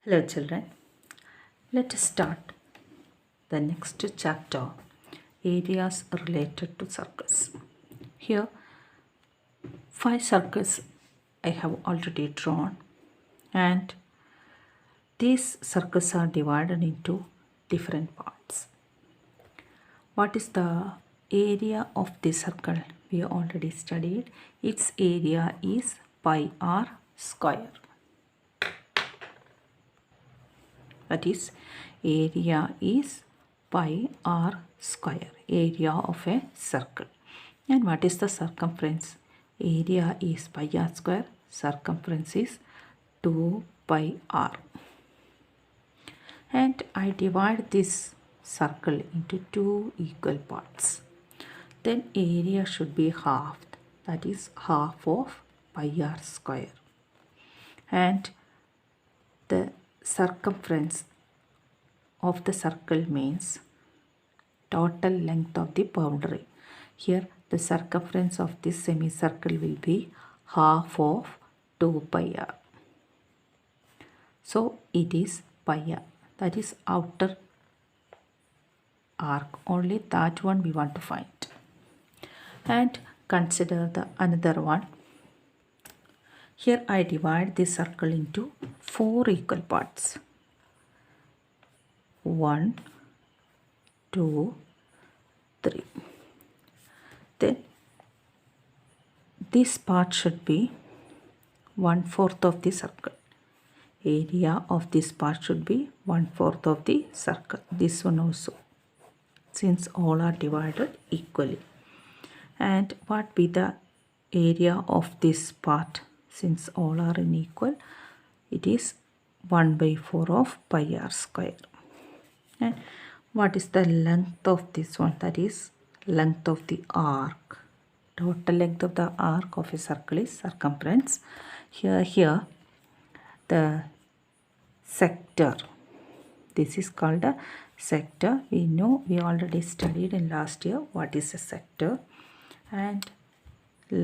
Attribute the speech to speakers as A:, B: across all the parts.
A: Hello, children. Let us start the next chapter, areas related to circles. Here, 5 circles I have already drawn, and these circles are divided into different parts. What is the area of the circle? We already studied. Its area is pi r square. That is, area is pi r square, area of a circle. And what is the circumference? Area is pi r square, circumference is 2 pi r. And I divide this circle into two equal parts. Then area should be halved, that is half of pi r square. And the circumference of the circle means total length of the boundary. Here the circumference of this semicircle will be half of 2 pi r. So it is pi r, that is outer arc, only that one we want to find. And consider the another one. Here I divide this circle into 4 equal parts. 1, 2, 3. Then this part should be 1/4 of the circle. Area of this part should be 1/4 of the circle. This one also, since all are divided equally. And what be the area of this part? Since all are unequal, it is 1/4 of pi r square. And what is the length of this one? That is length of the arc. Total length of the arc of a circle is circumference. Here the sector, this is called a sector. We know, we already studied in last year what is a sector. And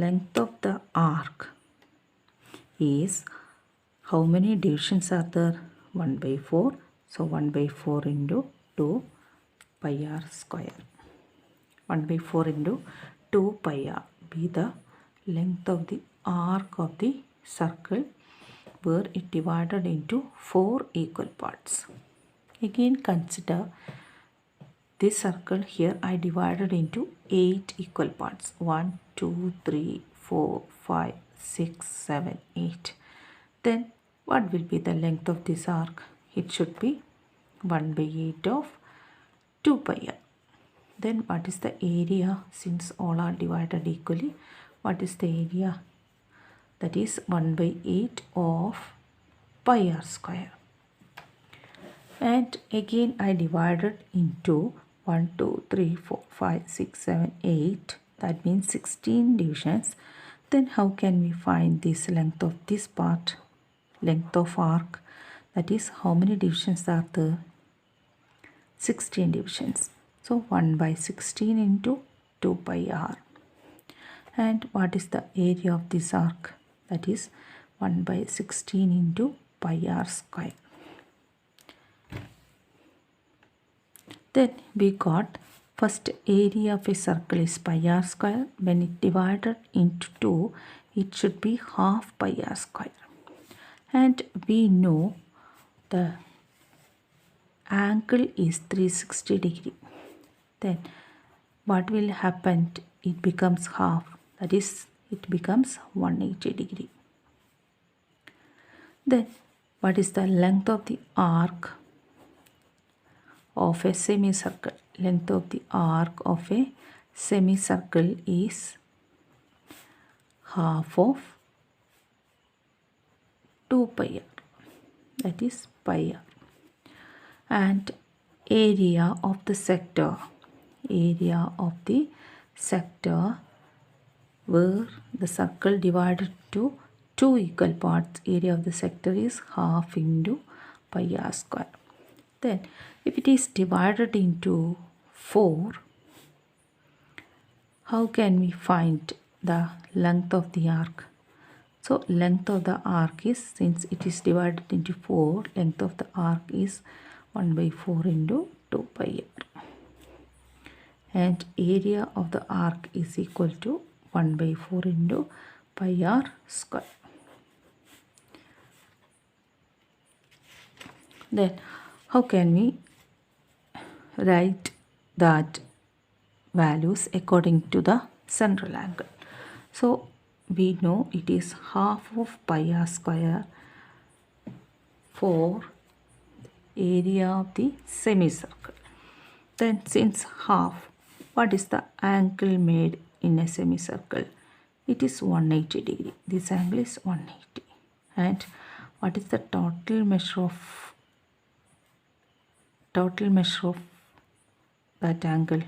A: length of the arc is, how many divisions are there? 1/4. So 1/4 into 2 pi r square. 1/4 into 2 pi r be the length of the arc of the circle, where it divided into 4 equal parts. Again consider this circle. Here I divided into 8 equal parts. 1, 2, 3, 4, 5, 6, 7, 8. Then what will be the length of this arc? It should be 1/8 of 2 pi r. Then what is the area? Since all are divided equally, what is the area? That is 1/8 of pi r square. And again I divided into 1, 2, 3, 4, 5, 6, 7, 8. That means 16 divisions. Then how can we find this length of this part? Length of arc, that is how many divisions are there? 16 divisions. So 1/16 into 2 pi r. And what is the area of this arc? That is 1/16 into pi r square. Then we got first area of a circle is pi r square. When it divided into 2, it should be half pi r square. And we know the angle is 360 degree. Then what will happen? It becomes half, that is it becomes 180 degree. Then what is the length of the arc of a semicircle? Length of the arc of a semicircle is half of 2 pi r, that is pi r. And area of the sector, area of the sector where the circle divided to 2 equal parts, area of the sector is half into pi r square. Then if it is divided into 4, how can we find the length of the arc? So length of the arc is, since it is divided into 4, length of the arc is 1 by 4 into 2 pi r. And area of the arc is equal to 1 by 4 into pi r square. Then how can we write that values according to the central angle? So we know it is half of pi r square for area of the semicircle. Then since half, what is the angle made in a semicircle? It is 180 degree. This angle is 180. And what is the total measure of that angle?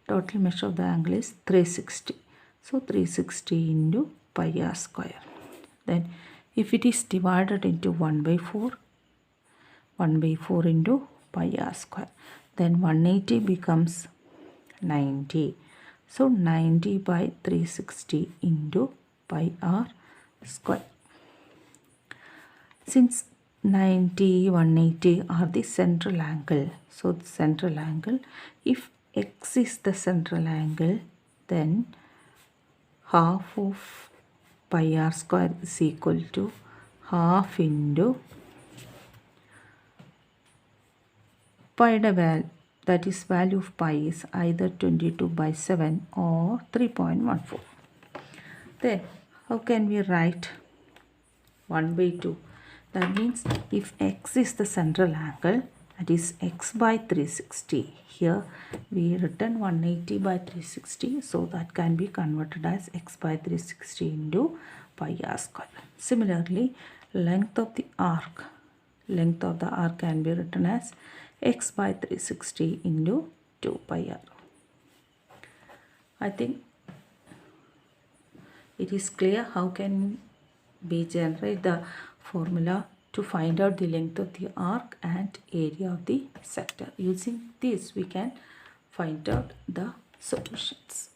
A: Total measure of the angle is 360. So 360 into pi r square. Then if it is divided into 1 by 4, 1 by 4 into pi r square, then 180 becomes 90. So 90 by 360 into pi r square. Since 90, 180 are the central angle, so the central angle, if x is the central angle, then half of pi r square is equal to half into pi value, that is value of pi is either 22 by 7 or 3.14. Then how can we write 1 by 2? That means if x is the central angle, that is x by 360. Here we written 180 by 360, so that can be converted as x by 360 into pi r square. Similarly, length of the arc can be written as x by 360 into 2 pi r. I think it is clear how can we generate the formula to find out the length of the arc and area of the sector. Using this we can find out the solutions.